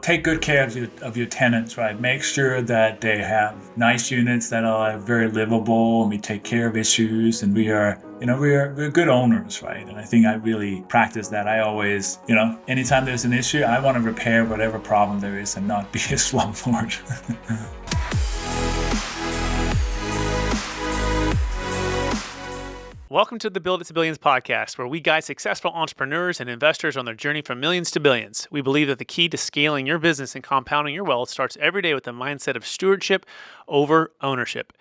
take good care of your tenants, right? Make sure that they have nice units that are very livable, and we take care of issues, and we're good owners, right? And I think I really practice that. I always, anytime there's an issue, I want to repair whatever problem there is and not be a slumlord. Welcome to the Build It to Billions podcast, where we guide successful entrepreneurs and investors on their journey from millions to billions. We believe that the key to scaling your business and compounding your wealth starts every day with the mindset of stewardship over ownership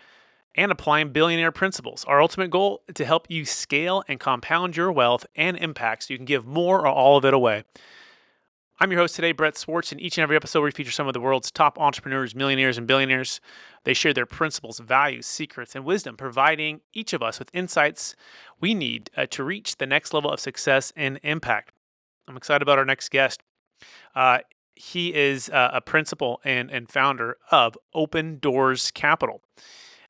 and applying billionaire principles. Our ultimate goal is to help you scale and compound your wealth and impact so you can give more or all of it away. I'm your host today, Brett Swartz, and each and every episode we feature some of the world's top entrepreneurs, millionaires, and billionaires. They share their principles, values, secrets, and wisdom, providing each of us with insights we need to reach the next level of success and impact. I'm excited about our next guest. He is a principal and founder of Open Doors Capital.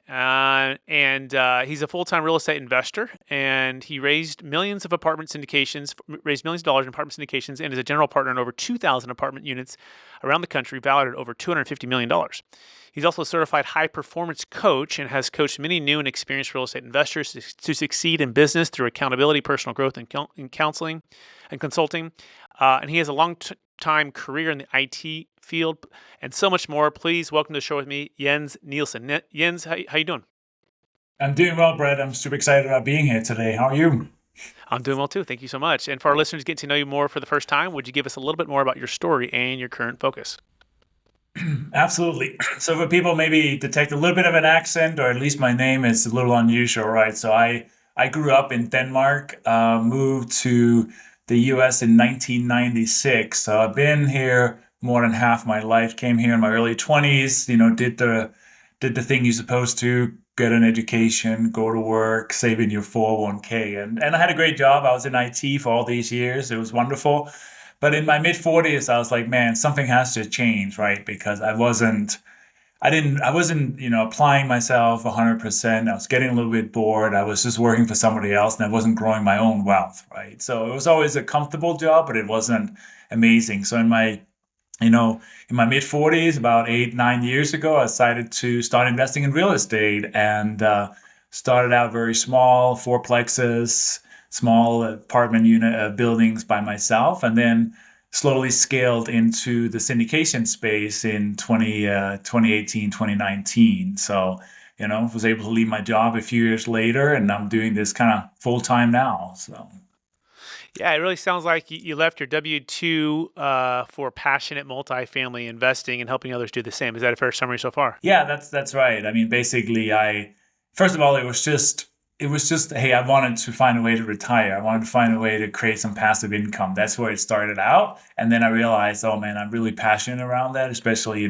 He's a full-time real estate investor, and he raised millions of dollars in apartment syndications, and is a general partner in over 2,000 apartment units around the country, valued at over $250 million. He's also a certified high-performance coach and has coached many new and experienced real estate investors to succeed in business through accountability, personal growth, and counseling and consulting. And he has a long-time career in the IT field and so much more. Please welcome to the show with me, Jens Nielsen. Jens, how you doing? I'm doing well, Brett. I'm super excited about being here today. How are you? I'm doing well too. Thank you so much. And for our listeners getting to know you more for the first time, would you give us a little bit more about your story and your current focus? Absolutely. So for people maybe detect a little bit of an accent, or at least my name is a little unusual, right? So I grew up in Denmark, moved to the US in 1996. So I've been here more than half my life. Came here in my early 20s, did the thing you're supposed to, get an education, go to work, save in your 401k. And I had a great job. I was in IT for all these years. It was wonderful. But in my mid 40s, I was like, man, something has to change, right? Because I wasn't, applying myself 100%. I was getting a little bit bored. I was just working for somebody else, and I wasn't growing my own wealth, right? So it was always a comfortable job, but it wasn't amazing. So in my mid 40s, about 8, 9 years ago, I decided to start investing in real estate, and started out very small, fourplexes, small apartment unit buildings by myself, and then slowly scaled into the syndication space in 2018, 2019. So, was able to leave my job a few years later, and I'm doing this kind of full time now. So. Yeah, it really sounds like you left your W-2 for passionate multifamily investing and helping others do the same. Is that a fair summary so far? Yeah, that's right. I mean, basically, I first of all, it was just hey, I wanted to find a way to retire. I wanted to find a way to create some passive income. That's where it started out, and then I realized, oh man, I'm really passionate around that, especially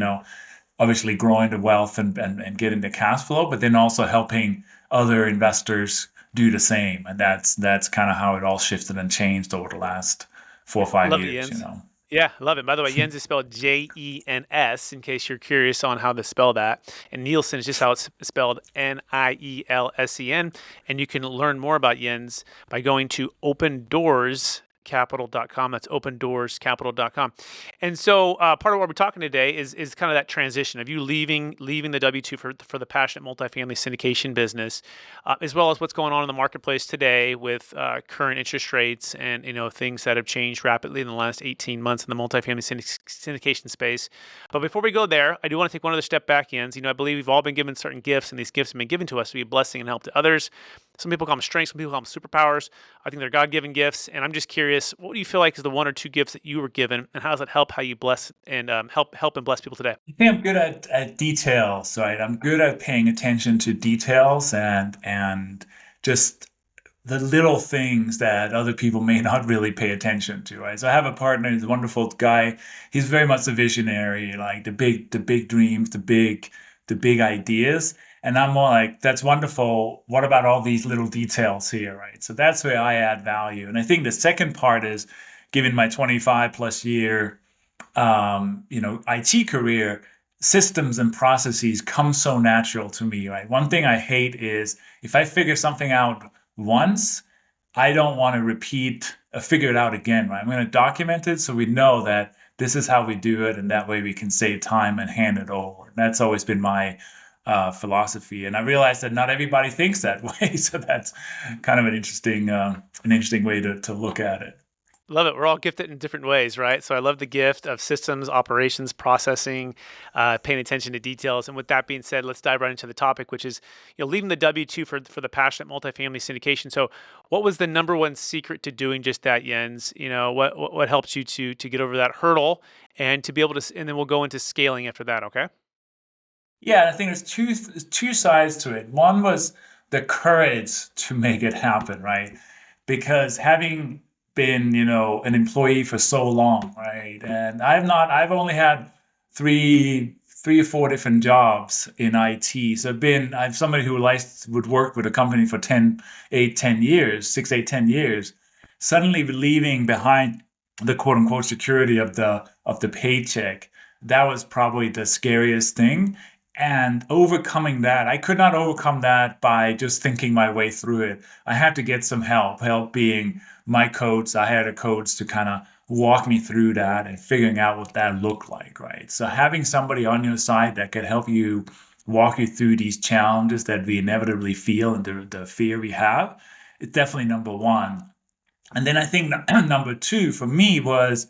obviously growing the wealth and getting the cash flow, but then also helping other investors do the same. And that's kind of how it all shifted and changed over the last 4 or 5 Love it, years. Jens. Yeah, love it. By the way, Jens is spelled Jens, in case you're curious on how to spell that. And Nielsen is just how it's spelled Nielsen. And you can learn more about Jens by going to opendoorscapital.com. That's opendoorscapital.com. And so part of what we're talking today is kind of that transition of you leaving the W-2 for the passionate multifamily syndication business, as well as what's going on in the marketplace today with current interest rates and things that have changed rapidly in the last 18 months in the multifamily syndication space. But before we go there, I do want to take one other step back, Jens. I believe we've all been given certain gifts, and these gifts have been given to us to be a blessing and help to others. Some people call them strengths, some people call them superpowers. I think they're God-given gifts, and I'm just curious, what do you feel like is the one or two gifts that you were given, and how does that help how you bless and help and bless people today? I think I'm good at details, right? I'm good at paying attention to details and just the little things that other people may not really pay attention to, right? So I have a partner, he's a wonderful guy. He's very much a visionary, like the big dreams, the big ideas. And I'm more like, that's wonderful. What about all these little details here, right? So that's where I add value. And I think the second part is, given my 25 plus year IT career, systems and processes come so natural to me, right? One thing I hate is if I figure something out once, I don't want to figure it out again, right? I'm going to document it so we know that this is how we do it, and that way we can save time and hand it over. And that's always been my philosophy. And I realized that not everybody thinks that way, so that's kind of an interesting way to look at it. Love it. We're all gifted in different ways, right? So I love the gift of systems, operations, processing, paying attention to details. And with that being said, let's dive right into the topic, which is leaving the W-2 for the passionate multifamily syndication. So, what was the number one secret to doing just that, Jens? What helps you to get over that hurdle and to be able to, and then we'll go into scaling after that. Okay. Yeah, I think there's two sides to it. One was the courage to make it happen, right? Because having been, an employee for so long, right? And I've only had three or four different jobs in IT. So I'm somebody who would work with a company for 10 years, 6, 8, 10 years, suddenly leaving behind the quote unquote security of the paycheck. That was probably the scariest thing. And overcoming that, I could not overcome that by just thinking my way through it. I had to get some help being my coach. I had a coach to kind of walk me through that and figuring out what that looked like, right? So having somebody on your side that could help you walk you through these challenges that we inevitably feel and the fear we have is definitely number one. And then I think number two for me was,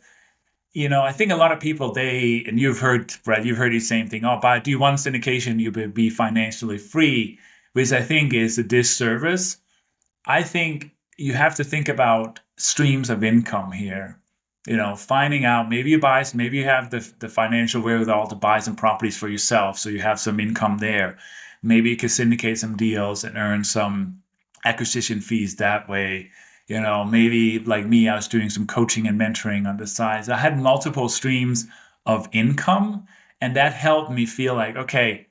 I think a lot of people, and you've heard, Brett, you've heard the same thing. Oh, but do one syndication, you'll be financially free, which I think is a disservice. I think you have to think about streams of income here. Finding out, maybe you have the financial wherewithal to buy some properties for yourself, so you have some income there. Maybe you can syndicate some deals and earn some acquisition fees that way. Maybe like me, I was doing some coaching and mentoring on the side. So I had multiple streams of income, and that helped me feel like, okay,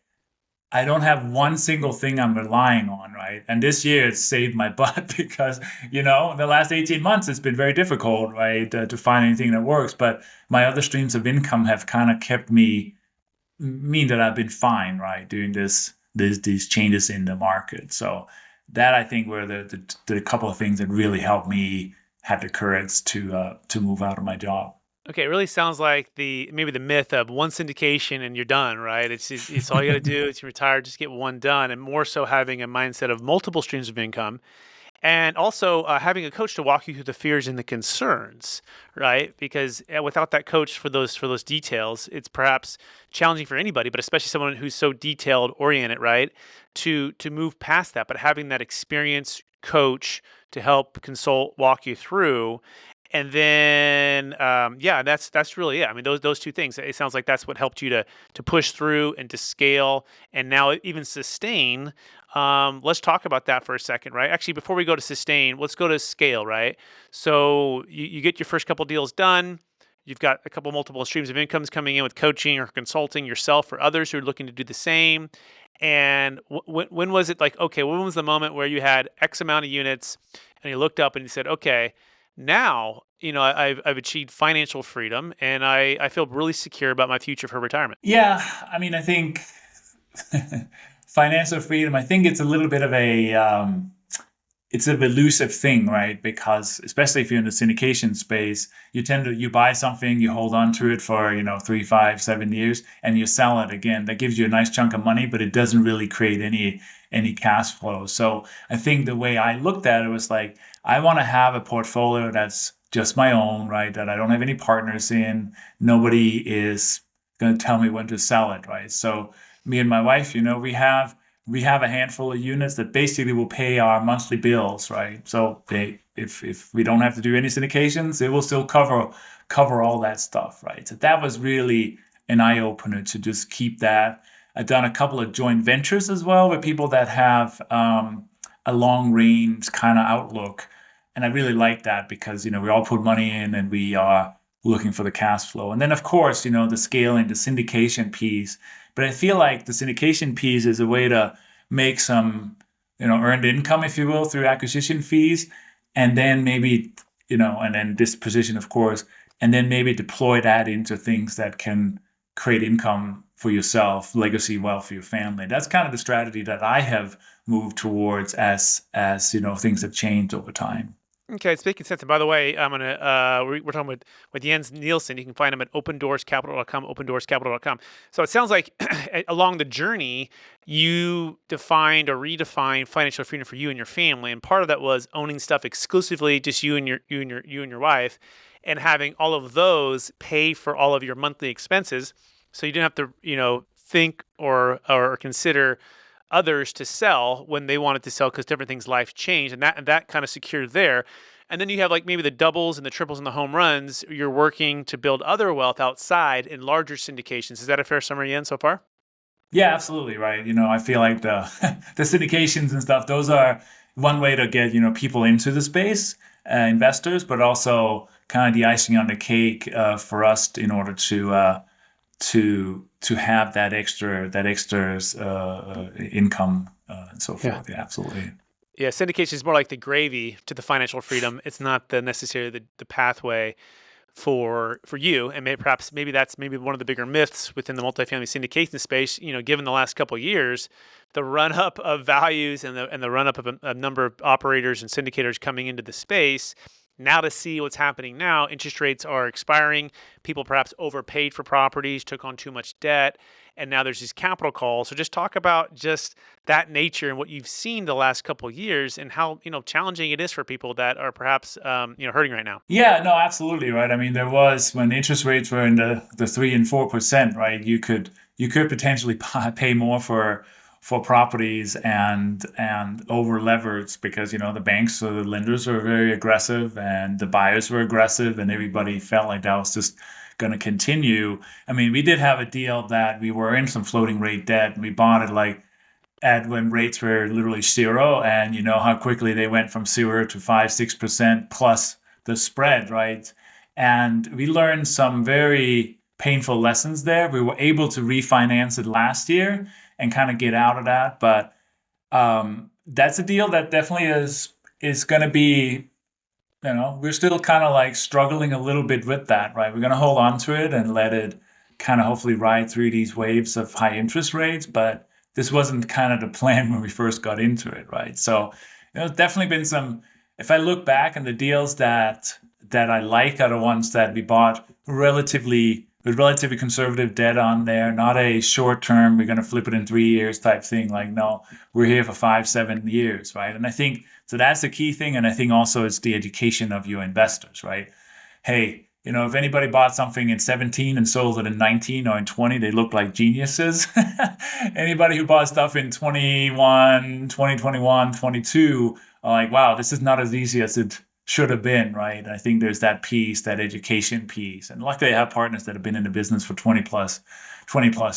I don't have one single thing I'm relying on, right? And this year it's saved my butt because, the last 18 months it's been very difficult, right, to find anything that works. But my other streams of income have kind of kept mean that I've been fine, right, doing these changes in the market. So that I think were the couple of things that really helped me have the courage to move out of my job. Okay, it really sounds like maybe the myth of one syndication and you're done, right? It's all you got to do is you retire, just get one done, and more so having a mindset of multiple streams of income, and also having a coach to walk you through the fears and the concerns, right? Because without that coach for those details, it's perhaps challenging for anybody, but especially someone who's so detailed oriented, right? To move past that, but having that experienced coach to help consult, walk you through. And then, yeah, that's really it. I mean, those two things. It sounds like that's what helped you to push through and to scale, and now even sustain. Let's talk about that for a second, right? Actually, before we go to sustain, let's go to scale, right? So you get your first couple deals done. You've got a couple multiple streams of incomes coming in with coaching or consulting yourself or others who are looking to do the same. And when was it like, okay, when was the moment where you had X amount of units and you looked up and you said, okay, now, I've achieved financial freedom and I feel really secure about my future for retirement. Yeah, I mean, I think financial freedom. I think it's a little bit of it's an elusive thing, right? Because especially if you're in the syndication space, you buy something, you hold on to it for 3, 5, 7 years, and you sell it again. That gives you a nice chunk of money, but it doesn't really create any cash flow. So I think the way I looked at it was like I want to have a portfolio that's just my own, right? That I don't have any partners in. Nobody is going to tell me when to sell it, right? So me and my wife, we have a handful of units that basically will pay our monthly bills, right? So if we don't have to do any syndications, it will still cover all that stuff, right? So that was really an eye opener to just keep that. I've done a couple of joint ventures as well with people that have a long range kind of outlook, and I really like that because we all put money in and we are looking for the cash flow, and then of course the scaling, the syndication piece. But I feel like the syndication piece is a way to make some, earned income, if you will, through acquisition fees, and then maybe, and then disposition, of course, and then maybe deploy that into things that can create income for yourself, legacy wealth for your family. That's kind of the strategy that I have moved towards as things have changed over time. Okay, it's making sense. And by the way, I'm gonna we're talking with Jens Nielsen. You can find him at opendoorscapital.com, opendoorscapital.com. So it sounds like along the journey, you defined or redefined financial freedom for you and your family, and part of that was owning stuff exclusively, just you and your wife, and having all of those pay for all of your monthly expenses, so you didn't have to think or consider others to sell when they wanted to sell because different things life changed, and that kind of secured there. And then you have like maybe the doubles and the triples and the home runs. You're working to build other wealth outside in larger syndications. Is that a fair summary, Ian, so far? Yeah, absolutely right. I feel like the the syndications and stuff, those are one way to get, people into the space, investors, but also kind of the icing on the cake for us in order to have that extra income and so Yeah. forth. Yeah, absolutely. Yeah, syndication is more like the gravy to the financial freedom. It's not the necessarily the pathway for you, and perhaps maybe that's maybe one of the bigger myths within the multifamily syndication space. Given the last couple of years, the run up of values and the run up of a number of operators and syndicators coming into the space. Now to see what's happening now, interest rates are expiring. People perhaps overpaid for properties, took on too much debt, and now there's these capital calls. So just talk about just that nature and what you've seen the last couple of years, and how challenging it is for people that are perhaps hurting right now. Yeah, no, absolutely right. I mean, there was when interest rates were in the 3 and 4%, right? You could potentially pay more for properties and over leverage because the banks or the lenders were very aggressive and the buyers were aggressive and everybody felt like that was just going to continue. I mean, we did have a deal that we were in some floating rate debt and we bought it like at when rates were literally zero, and you know how quickly they went from 0 to 5, 6% plus the spread, right? And we learned some very painful lessons there. We were able to refinance it last year and kind of get out of that, but that's a deal that definitely is going to be, we're still kind of like struggling a little bit with that, right? We're going to hold on to it and let it kind of hopefully ride through these waves of high interest rates. But this wasn't kind of the plan when we first got into it, right? So, definitely been some. If I look back and the deals that I like are the ones that we bought relatively with relatively conservative debt on there, not a short term, we're going to flip it in 3 years type thing. Like, no, we're here for 5, 7 years, right? And I think so that's the key thing. And I think also it's the education of your investors, right? Hey, if anybody bought something in 17 and sold it in 19 or in 20, they look like geniuses. Anybody who bought stuff in 2021, 22, are like, wow, this is not as easy as it should have been, right? I think there's that piece, that education piece. And luckily I have partners that have been in the business for 20 plus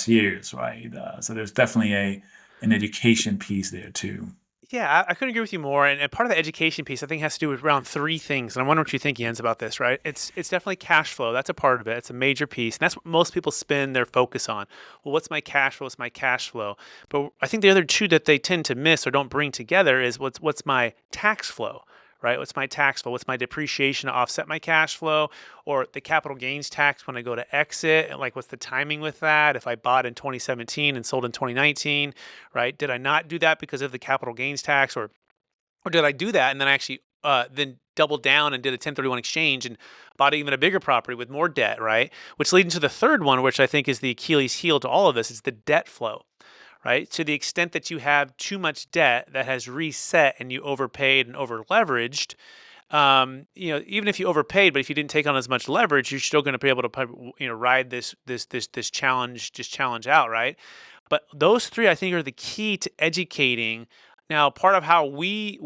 years, right? So there's definitely an education piece there too. Yeah, I couldn't agree with you more. And part of the education piece, I think, has to do with around three things. And I wonder what you think, Jens, about this. Right? It's definitely cash flow. That's a part of it. It's a major piece, and that's what most people spend their focus on. Well, what's my cash flow? What's my cash flow? But I think the other two that they tend to miss or don't bring together is what's my tax flow. Right? What's my tax flow? What's my depreciation to offset my cash flow? Or the capital gains tax when I go to exit? And like, what's the timing with that? If I bought in 2017 and sold in 2019, right? Did I not do that because of the capital gains tax, or did I do that and then I actually then doubled down and did a 1031 exchange and bought even a bigger property with more debt, right? Which leads to the third one, which I think is the Achilles heel to all of this, is the debt flow, right? To the extent that you have too much debt that has reset and you overpaid and over leveraged, even if you overpaid, but if you didn't take on as much leverage, you're still going to be able to, ride this challenge out, right? But those three, I think, are the key to educating. Now, part of how we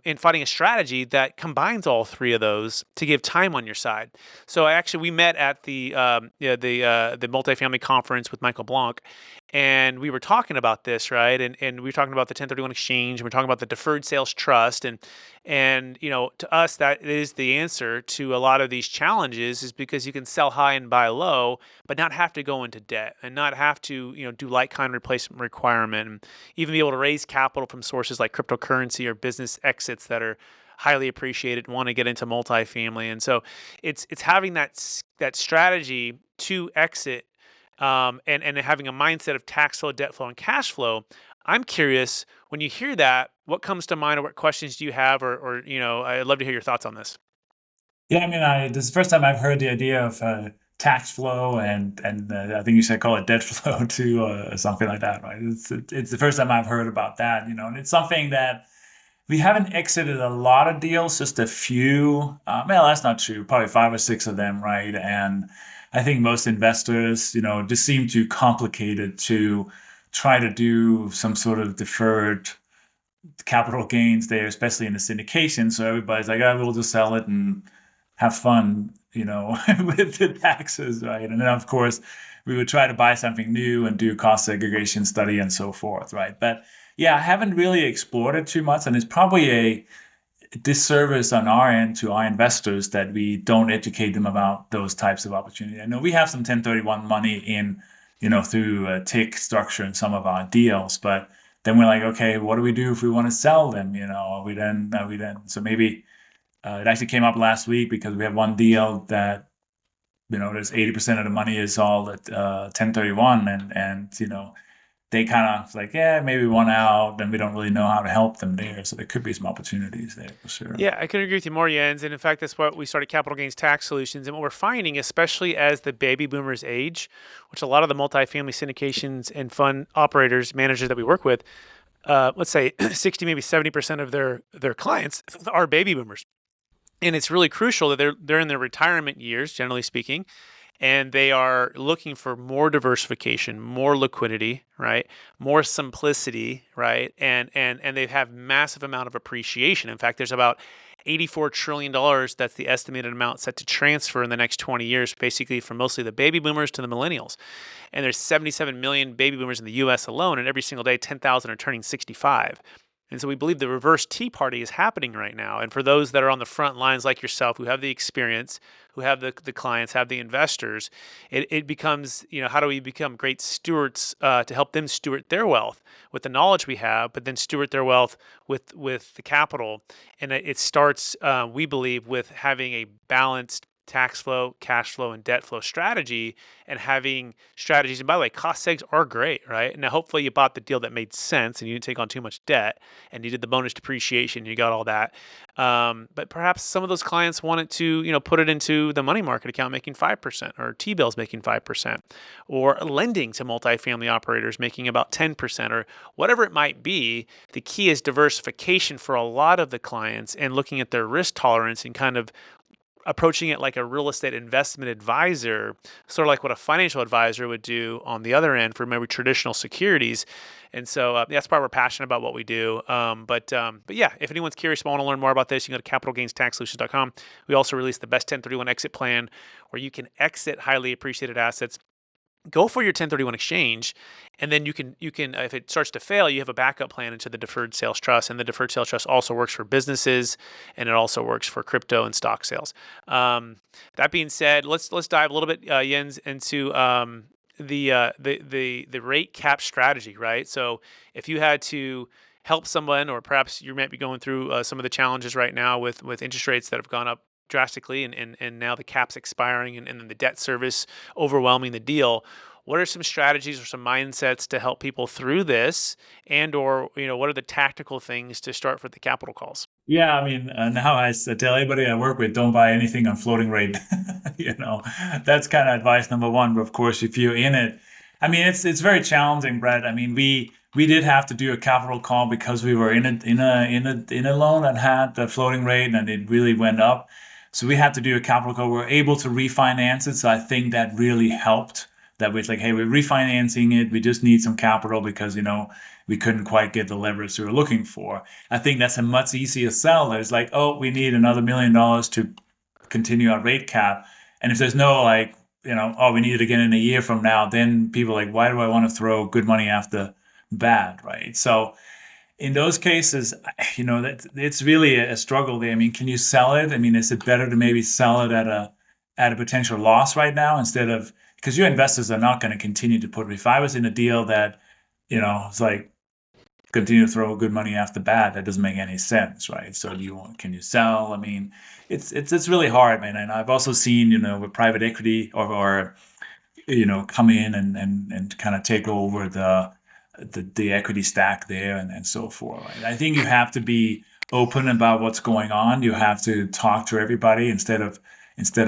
in fighting a strategy that combines all three of those to give time on your side. So actually, we met at the multifamily conference with Michael Blanc, and we were talking about this, right? And we were talking about the 1031 exchange, and we're talking about the deferred sales trust, and to us that is the answer to a lot of these challenges, is because you can sell high and buy low, but not have to go into debt and not have to do like kind replacement requirement, and even be able to raise capital from sources like cryptocurrency or business exits that are highly appreciated and want to get into multifamily. And so it's having that strategy to exit, and having a mindset of tax flow, debt flow, and cash flow. I'm curious, when you hear that, what comes to mind, or what questions do you have, or I'd love to hear your thoughts on this. Yeah, I mean, this is the first time I've heard the idea of tax flow and I think you said call it debt flow too, something like that, right? It's the first time I've heard about that, and it's something that we haven't exited a lot of deals, just a few. Well, that's not true. Probably five or six of them, right? And I think most investors, just seem too complicated to try to do some sort of deferred capital gains there, especially in the syndication. So everybody's like, oh, we'll just sell it and have fun, with the taxes, right? And then, of course, we would try to buy something new and do cost segregation study and so forth, right? But yeah, I haven't really explored it too much, and it's probably a disservice on our end to our investors that we don't educate them about those types of opportunities. I know we have some 1031 money in, through a tick structure in some of our deals, but then we're like, okay, what do we do if we want to sell them? So maybe it actually came up last week because we have one deal that, there's 80% of the money is all at 1031 and they kind of like, yeah, maybe we want out, and we don't really know how to help them there. So there could be some opportunities there for sure. Yeah, I can agree with you more, Jens. And in fact, that's what we started Capital Gains Tax Solutions. And what we're finding, especially as the baby boomers age, which a lot of the multifamily syndications and fund operators, managers that we work with, let's say 60, maybe 70% of their clients are baby boomers. And it's really crucial that they're in their retirement years, generally speaking, and they are looking for more diversification, more liquidity, right? More simplicity, right? And they have massive amount of appreciation. In fact, there's about $84 trillion. That's the estimated amount set to transfer in the next 20 years, basically from mostly the baby boomers to the millennials. And there's 77 million baby boomers in the U.S. alone, and every single day, 10,000 are turning 65. And so we believe the reverse tea party is happening right now. And for those that are on the front lines like yourself, who have the experience, who have the clients, have the investors, it becomes, how do we become great stewards to help them steward their wealth with the knowledge we have, but then steward their wealth with the capital. And it starts, we believe, with having a balanced tax flow, cash flow, and debt flow strategy, and having strategies. And by the way, cost segs are great, right? Now, hopefully you bought the deal that made sense and you didn't take on too much debt and you did the bonus depreciation, you got all that. But perhaps some of those clients wanted to, put it into the money market account making 5% or T-bills making 5% or lending to multifamily operators making about 10% or whatever it might be. The key is diversification for a lot of the clients and looking at their risk tolerance and kind of approaching it like a real estate investment advisor, sort of like what a financial advisor would do on the other end for maybe traditional securities. And so that's why we're passionate about what we do. But yeah, if anyone's curious and want to learn more about this, you can go to capitalgainstaxsolutions.com. We also released the best 1031 exit plan where you can exit highly appreciated assets. Go for your 1031 exchange, and then you can if it starts to fail, you have a backup plan into the deferred sales trust, and the deferred sales trust also works for businesses, and it also works for crypto and stock sales. That being said, let's dive a little bit, Jens, into the rate cap strategy, right? So if you had to help someone, or perhaps you might be going through some of the challenges right now with interest rates that have gone up drastically and now the cap's expiring and then the debt service overwhelming the deal. What are some strategies or some mindsets to help people through this, and or what are the tactical things to start for the capital calls? Yeah, I mean, now tell anybody I work with, don't buy anything on floating rate. That's kind of advice number one. But of course, if you're in it, I mean, it's very challenging, Brett. I mean, we did have to do a capital call because we were in a loan that had the floating rate and it really went up. So we had to do a capital call. We were able to refinance it. So I think that really helped. That was like, hey, we're refinancing it. We just need some capital because, we couldn't quite get the leverage we were looking for. I think that's a much easier sell. It's like, oh, we need another $1 million to continue our rate cap. And if there's no like, oh, we need it again in a year from now, then people are like, why do I want to throw good money after bad, right? So in those cases, that it's really a struggle there. I mean, can you sell it? I mean, is it better to maybe sell it at a potential loss right now instead of, because your investors are not going to continue to put. If I was in a deal that, it's like continue to throw good money after bad, that doesn't make any sense, right? So can you sell? I mean, it's really hard, man. And I've also seen, with private equity or come in and kind of take over the equity stack there and so forth. Right? I think you have to be open about what's going on. You have to talk to everybody instead of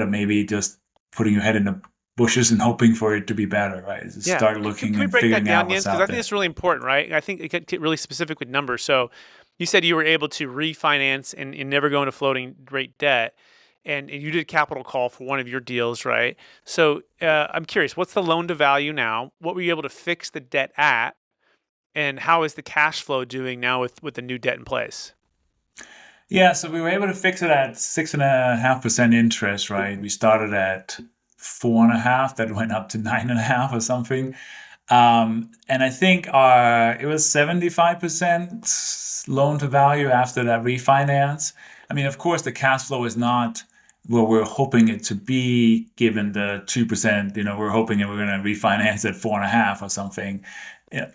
maybe just putting your head in the bushes and hoping for it to be better, right? Just Yeah. start Can looking we and break that figuring down, out Jens? what's Because I out think there. it's really important, right? I think it get really specific with numbers. So you said you were able to refinance and never go into floating rate debt. And you did capital call for one of your deals, right? So I'm curious, what's the loan to value now? What were you able to fix the debt at? And how is the cash flow doing now with the new debt in place? Yeah, so we were able to fix it at 6.5% interest, right? We started at 4.5, that went up to 9.5 or something. And I think it was 75% loan to value after that refinance. I mean, of course, the cash flow is not what we're hoping it to be given the 2%. We're hoping that we're going to refinance at 4.5 or something. Yeah.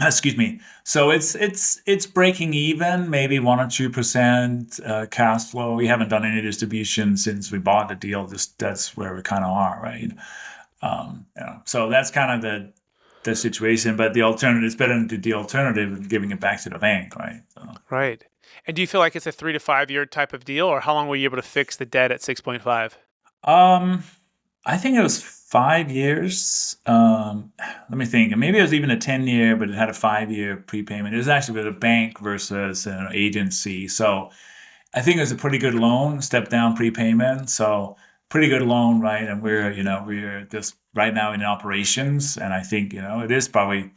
Excuse me. So it's breaking even, maybe 1 or 2% cash flow. We haven't done any distribution since we bought the deal. Just that's where we kind of are, right? So that's kind of the situation. But the alternative is better than the alternative of giving it back to the bank, right? So, Right. And do you feel like it's a 3 to 5 year type of deal, or how long were you able to fix the debt at 6.5? um, I think it was 5 years. Let me think. Maybe it was even a 10 year, but it had a 5 year prepayment. It was actually with a bank versus an agency. So I think it was a pretty good loan, step down prepayment. So pretty good loan, right? And we're just right now in operations, and I think it is probably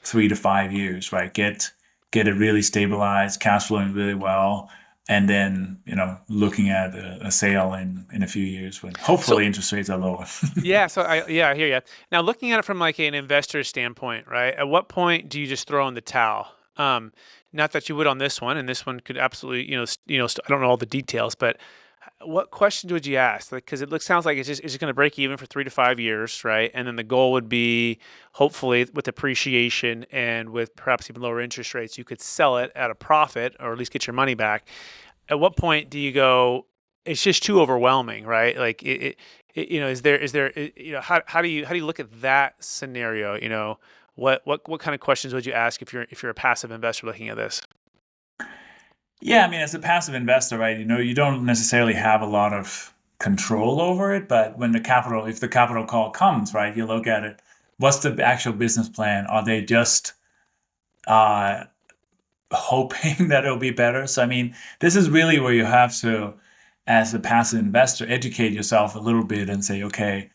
3 to 5 years, right? Get it really stabilized, cash flowing really well, and then looking at a sale in a few years when So hopefully interest rates are lower. I hear you. Now looking at it from like an investor standpoint, right? At what point do you just throw in the towel? Not that you would on this one, and this one could absolutely, I don't know all the details, but what questions would you ask? Like, because sounds like it's just going to break even for 3 to 5 years, right? And then the goal would be, hopefully, with appreciation and with perhaps even lower interest rates, you could sell it at a profit or at least get your money back. At what point do you go? It's just too overwhelming, right? Like, is there, how do you look at that scenario? What kind of questions would you ask if you're a passive investor looking at this? Yeah, I mean, as a passive investor, right, you don't necessarily have a lot of control over it, but if the capital call comes, right, you look at it, what's the actual business plan? Are they just uh, hoping that it'll be better? So, I mean, this is really where you have to, as a passive investor, educate yourself a little bit and say, okay,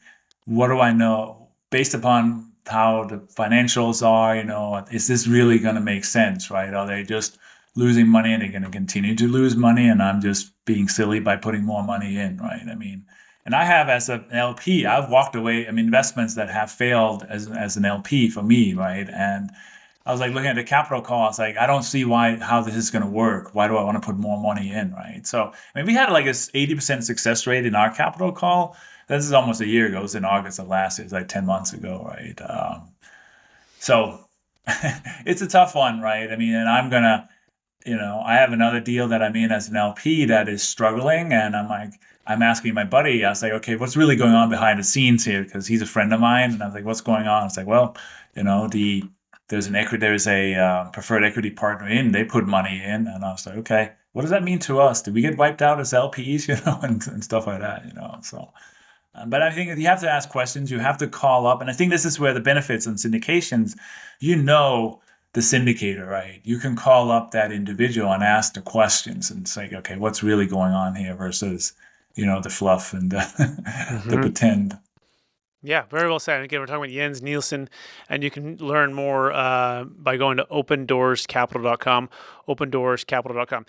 what do I know based upon how the financials are? Is this really going to make sense, right? Are they just losing money and they're going to continue to lose money and I'm just being silly by putting more money in, right? I mean, and I have as an LP, I've walked away, I mean, investments that have failed as an LP for me, right? And I was like looking at the capital call. I was like, I don't see how this is going to work. Why do I want to put more money in, right? So, I mean, we had like a 80% success rate in our capital call. This is almost a year ago. It was in August of last year. It's like 10 months ago, right? So it's a tough one, right? I mean, and I have another deal that I'm in as an LP that is struggling, and I'm asking my buddy. I was like, okay, what's really going on behind the scenes here? Because he's a friend of mine, and I was like, what's going on? It's like, well, there's a preferred equity partner in. They put money in, and I was like, okay, what does that mean to us? Did we get wiped out as LPs, and stuff like that. So. But I think you have to ask questions. You have to call up, and I think this is where the benefits and syndications, you know, the syndicator, right? You can call up that individual and ask the questions and say, okay, what's really going on here versus, the fluff and the Hmm. pretend. Yeah, very well said. And again, we're talking about Jens Nielsen, and you can learn more by going to opendoorscapital.com, opendoorscapital.com.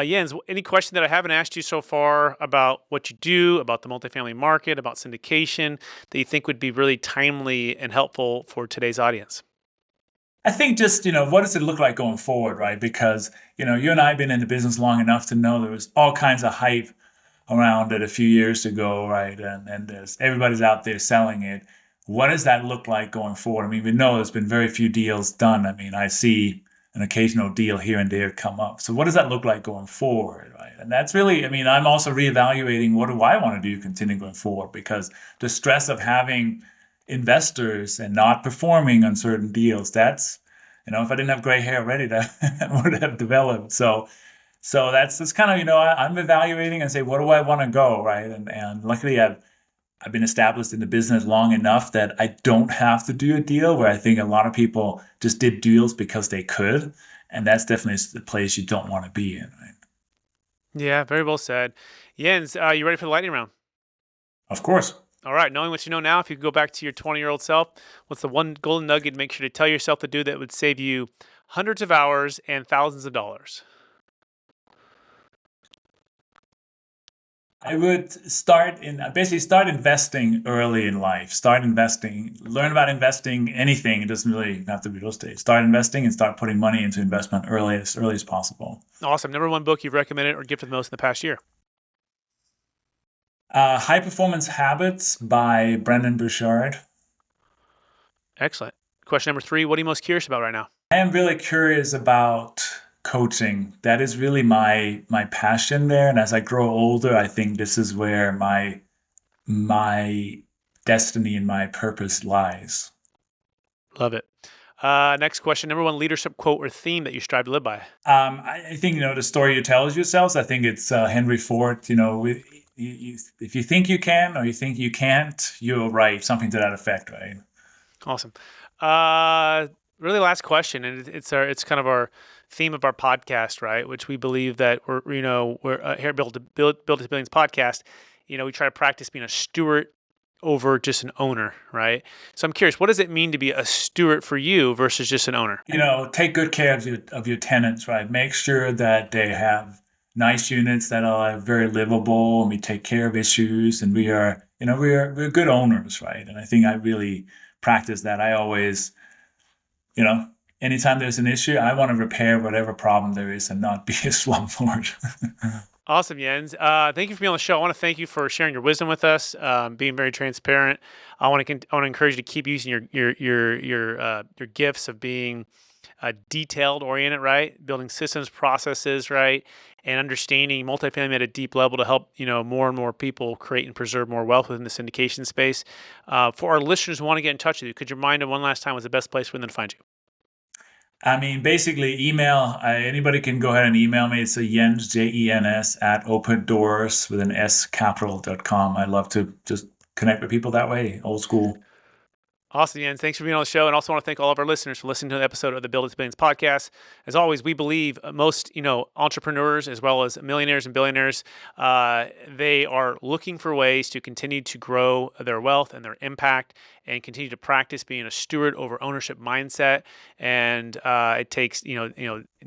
Jens, any question that I haven't asked you so far about what you do, about the multifamily market, about syndication, that you think would be really timely and helpful for today's audience? I think just, what does it look like going forward, right? Because, you and I have been in the business long enough to know there was all kinds of hype around it a few years ago, right? And everybody's out there selling it. What does that look like going forward? I mean, we know there's been very few deals done. I mean, I see an occasional deal here and there come up. So what does that look like going forward, right? And that's really, I mean, I'm also reevaluating what do I want to do continue going forward because the stress of having investors and not performing on certain deals, If I didn't have gray hair already, that would have developed. So that's kind of, I'm evaluating and say, what do I want to go, right? And luckily, I've been established in the business long enough that I don't have to do a deal, where I think a lot of people just did deals because they could, and that's definitely the place you don't want to be in, right? Yeah, very well said. Jens, you ready for the lightning round? Of course. All right, knowing what you know now, if you could go back to your 20-year-old self, what's the one golden nugget make sure to tell yourself to do that would save you hundreds of hours and thousands of dollars? I would start investing early in life. Start investing, learn about investing, anything. It doesn't really have to be real estate. Start investing and start putting money into investment early as possible. Awesome. Number one book you've recommended or gifted the most in the past year? High Performance Habits by Brendon Burchard. Excellent. Question number three, what are you most curious about right now? I am really curious about coaching. That is really my passion there. And as I grow older, I think this is where my destiny and my purpose lies. Love it. Next question, number one leadership quote or theme that you strive to live by? I think the story you tell is yourselves. I think it's Henry Ford. If you think you can or you think you can't, you'll write something to that effect, right? Awesome. Really last question, and it's kind of our theme of our podcast, right? Which we believe that we're here at Build to Billions podcast. We try to practice being a steward over just an owner, right? So I'm curious, what does it mean to be a steward for you versus just an owner? Take good care of your tenants, right? Make sure that they have nice units that are very livable, and we take care of issues, and we're good owners, right? And I think I really practice that. I always, anytime there's an issue, I want to repair whatever problem there is and not be a slumlord. Awesome, Jens. Thank you for being on the show. I want to thank you for sharing your wisdom with us, being very transparent. I want to encourage you to keep using your gifts of being detailed oriented, right? Building systems, processes, right? And understanding multifamily at a deep level to help, more and more people create and preserve more wealth within the syndication space. For our listeners who want to get in touch with you, could you remind them one last time what's the best place for them to find you? I mean, basically, email. Anybody can go ahead and email me. It's a Jens, Jens, at opendoors with an S capital.com. I love to just connect with people that way, old school. Awesome, Jens. Thanks for being on the show. And also want to thank all of our listeners for listening to the episode of the Build to Billions podcast. As always, we believe most, entrepreneurs as well as millionaires and billionaires, they are looking for ways to continue to grow their wealth and their impact and continue to practice being a steward over ownership mindset. And it takes,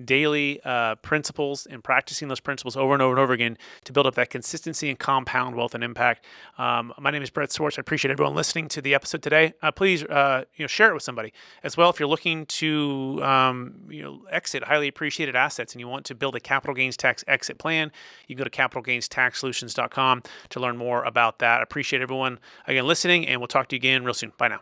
daily principles and practicing those principles over and over and over again to build up that consistency and compound wealth and impact. My name is Brett Swartz. I appreciate everyone listening to the episode today. Please, share it with somebody as well. If you're looking to, exit highly appreciated assets and you want to build a capital gains tax exit plan, you can go to capitalgainstaxsolutions.com to learn more about that. I appreciate everyone again listening, and we'll talk to you again real soon. Bye now.